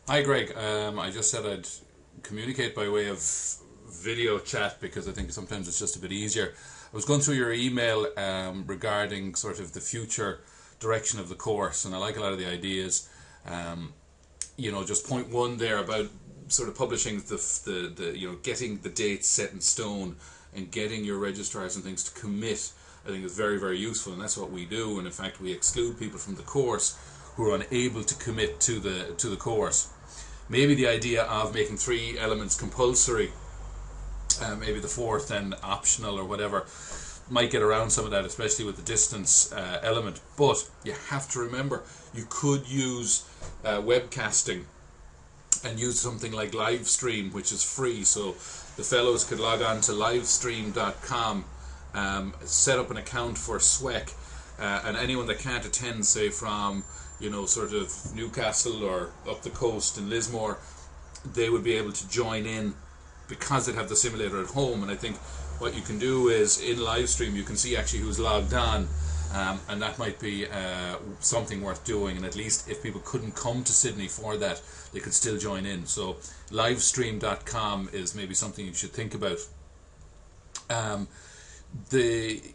Hi Greg, I just said I'd communicate by way of video chat because I think sometimes it's just a bit easier. I was going through your email regarding sort of the future direction of the course, and I like a lot of the ideas. Um, just point one there about sort of publishing the getting the dates set in stone and getting your registrars and things to commit. I think is very, very useful, and that's what we do. And in fact, we exclude people from the course who are unable to commit to the course. Maybe the idea of making three elements compulsory, maybe the fourth then optional or whatever, might get around some of that, especially with the distance element. But you have to remember, you could use webcasting and use something like Livestream, which is free. So the fellows could log on to livestream.com, set up an account for SWEC, and anyone that can't attend, say from sort of Newcastle or up the coast in Lismore, they would be able to join in because they'd have the simulator at home. And I think what you can do is in live stream you can see actually who's logged on, and that might be something worth doing. And at least if people couldn't come to Sydney for that, they could still join in. So livestream.com is maybe something you should think about. The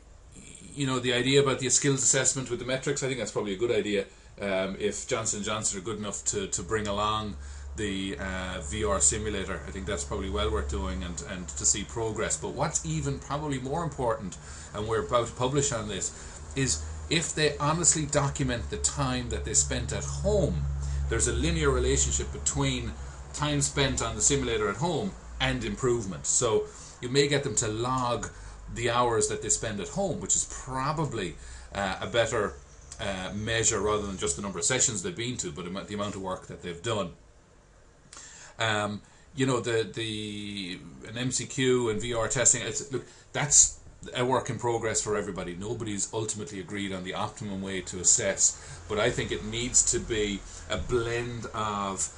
idea about the skills assessment with the metrics, I think that's probably a good idea. If Johnson & Johnson are good enough to bring along the VR simulator, I think that's probably well worth doing and to see progress. But what's even probably more important, and we're about to publish on this, is if they honestly document the time that they spent at home. There's a linear relationship between time spent on the simulator at home and improvement. So you may get them to log the hours that they spend at home, which is probably a better measure rather than just the number of sessions they've been to, but the amount of work that they've done. An MCQ and VR testing, look, that's a work in progress for everybody. Nobody's ultimately agreed on the optimum way to assess, but I think it needs to be a blend of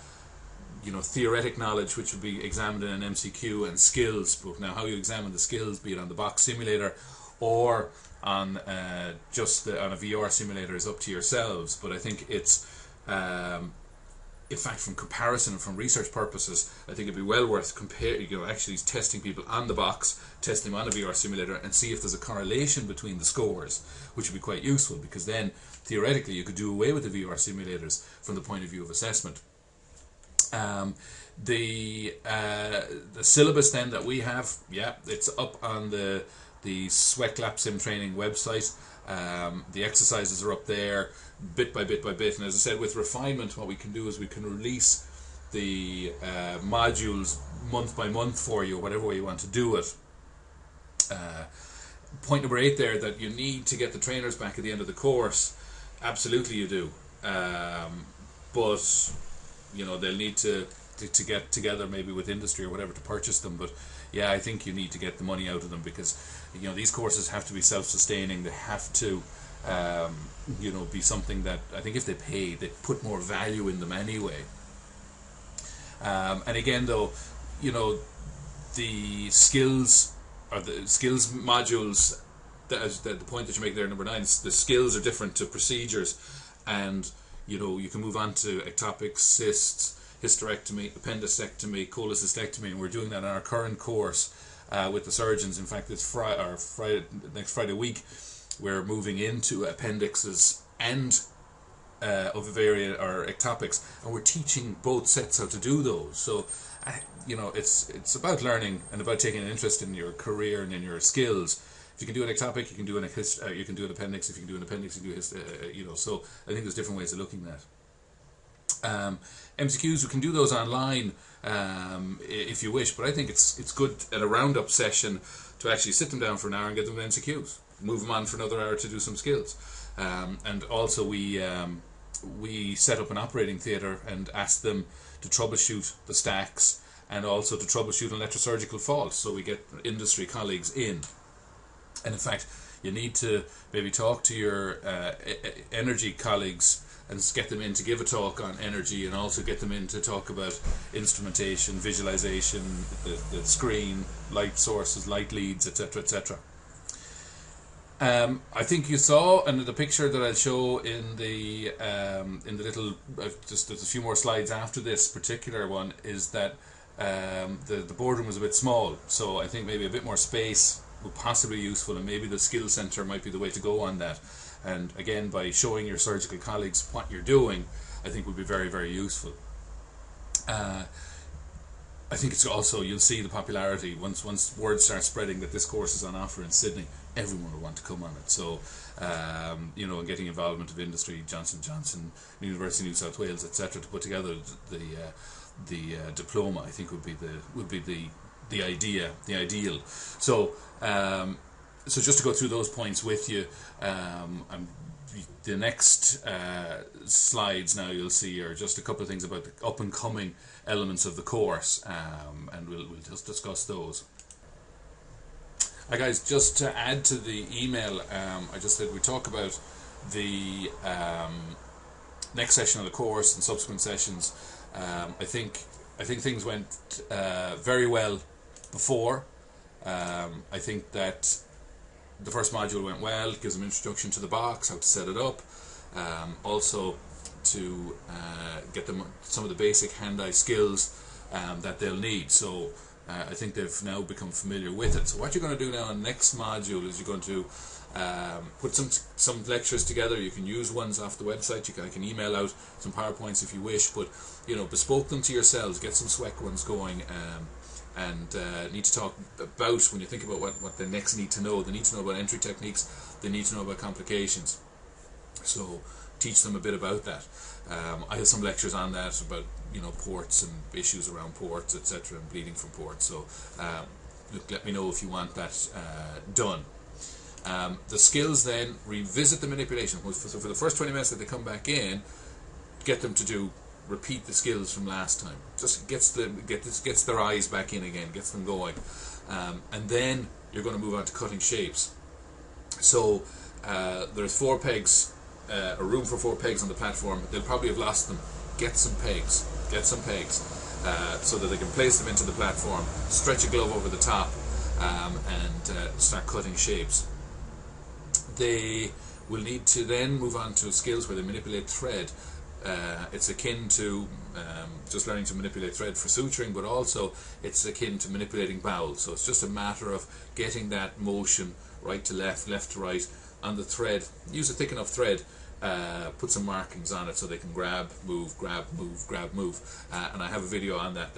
theoretic knowledge, which would be examined in an MCQ, and skills. But now how you examine the skills, be it on the box simulator or on on a VR simulator, is up to yourselves. But I think it's in fact, from comparison and from research purposes, I think it'd be well worth actually testing people on the box, testing them on a VR simulator, and see if there's a correlation between the scores, which would be quite useful, because then theoretically you could do away with the VR simulators from the point of view of assessment. The syllabus then that we have, it's up on the SWEC Lap Sim Training website. The exercises are up there bit by bit by bit, and as I said, with refinement, what we can do is we can release the modules month by month for you, whatever way you want to do it. Point number 8 there, that you need to get the trainers back at the end of the course. Absolutely you do, but they'll need to get together maybe with industry or whatever to purchase them. But yeah, I think you need to get the money out of them, because these courses have to be self-sustaining. They have to be something that I think if they pay, they put more value in them anyway. And again, though, the skills modules, the point that you make there, number 9, the skills are different to procedures, and you can move on to ectopic cysts, hysterectomy, appendicectomy, cholecystectomy, and we're doing that in our current course with the surgeons. In fact, next Friday week, we're moving into appendixes and ovarian or ectopics, and we're teaching both sets how to do those. So it's about learning and about taking an interest in your career and in your skills. If you can do an ectopic, you can do an appendix. If you can do an appendix, you can do So I think there's different ways of looking at it. MCQs, we can do those online if you wish, but I think it's good at a roundup session to actually sit them down for an hour and get them MCQs, move them on for another hour to do some skills. And also we set up an operating theatre and ask them to troubleshoot the stacks and also to troubleshoot an electrosurgical fault, so we get industry colleagues in. And in fact, you need to maybe talk to your energy colleagues and get them in to give a talk on energy, and also get them in to talk about instrumentation, visualization, the, screen, light sources, light leads, etc., etc. I think you saw, and the picture that I'll show in the little, just there's a few more slides after this particular one, is that the boardroom was a bit small, so I think maybe a bit more space would possibly be useful, and maybe the skill centre might be the way to go on that. And again, by showing your surgical colleagues what you're doing, I think would be very, very useful. I think it's also, you'll see the popularity once word starts spreading that this course is on offer in Sydney. Everyone will want to come on it. So, you know, getting involvement of industry, Johnson & Johnson, University of New South Wales, etc., to put together the diploma, I think would be the ideal. So, so just to go through those points with you, the next slides now you'll see are just a couple of things about the up and coming elements of the course, and we'll just discuss those. Hi guys, just to add to the email, I just said we talk about the next session of the course and subsequent sessions. I think things went very well before. I think that the first module went well. It gives them an introduction to the box, how to set it up, also to get them some of the basic hand-eye skills that they'll need. So I think they've now become familiar with it. So what you're going to do now in the next module is you're going to put some lectures together. You can use ones off the website. I can email out some PowerPoints if you wish, but you know, bespoke them to yourselves. Get some SWEC ones going. And need to talk about, when you think about what they next need to know, they need to know about entry techniques, they need to know about complications. So teach them a bit about that. I have some lectures on that about, you know, ports and issues around ports, etc., and bleeding from ports. So look, let me know if you want that done. The skills then, revisit the manipulation. So for the first 20 minutes that they come back in, get them to repeat the skills from last time. Just gets their eyes back in again, gets them going, and then you're going to move on to cutting shapes. So there's 4 pegs, a room for 4 pegs on the platform. They'll probably have lost them. Get some pegs, so that they can place them into the platform, stretch a glove over the top, and start cutting shapes. They will need to then move on to skills where they manipulate thread. It's akin to just learning to manipulate thread for suturing, but also it's akin to manipulating bowels. So it's just a matter of getting that motion right to left, left to right on the thread. Use a thick enough thread, put some markings on it so they can grab, move, grab, move, grab, move. And I have a video on that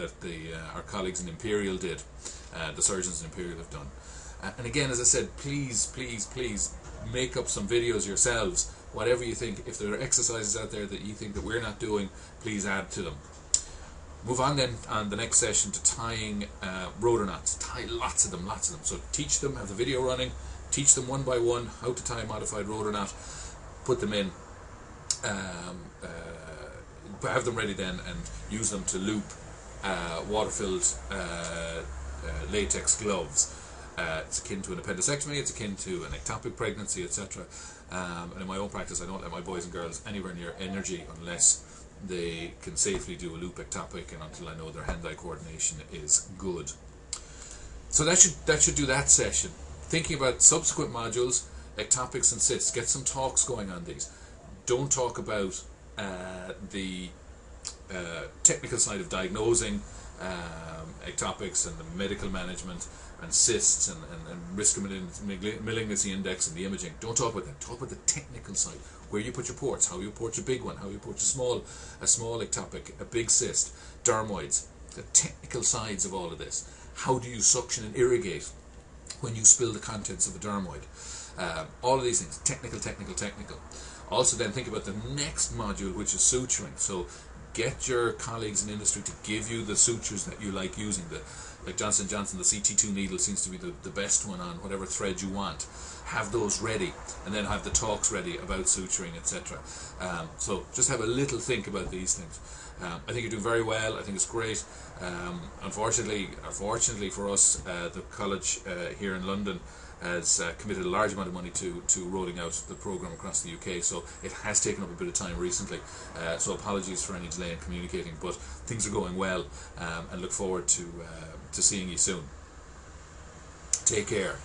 our colleagues in Imperial did, the surgeons in Imperial have done. And again, as I said, please make up some videos yourselves. Whatever you think, if there are exercises out there that you think that we're not doing, please add to them. Move on then on the next session to tying rotor knots. Tie lots of them. So teach them, have the video running, teach them one by one how to tie a modified rotor knot, put them in, have them ready then, and use them to loop water-filled latex gloves. It's akin to an appendectomy, it's akin to an ectopic pregnancy, etc. And in my own practice, I don't let my boys and girls anywhere near energy unless they can safely do a loop ectopic, and until I know their hand-eye coordination is good. So that should do that session. Thinking about subsequent modules, ectopics and cysts, get some talks going on these. Don't talk about the technical side of diagnosing ectopics and the medical management and cysts and risk of malignancy index and the imaging. Don't talk about that. Talk about the technical side, where you put your ports, how you port your big one, how you port a small ectopic, a big cyst, dermoids, the technical sides of all of this. How do you suction and irrigate when you spill the contents of a dermoid? All of these things, technical. Also then think about the next module, which is suturing. So get your colleagues in industry to give you the sutures that you like using. Like Johnson & Johnson, the CT2 needle seems to be the best one on whatever thread you want. Have those ready, and then have the talks ready about suturing, etc. So just have a little think about these things. I think you're doing very well. I think it's great. Unfortunately for us, the college here in London has committed a large amount of money to rolling out the programme across the UK, so it has taken up a bit of time recently, so apologies for any delay in communicating, but things are going well, and look forward to seeing you soon. Take care.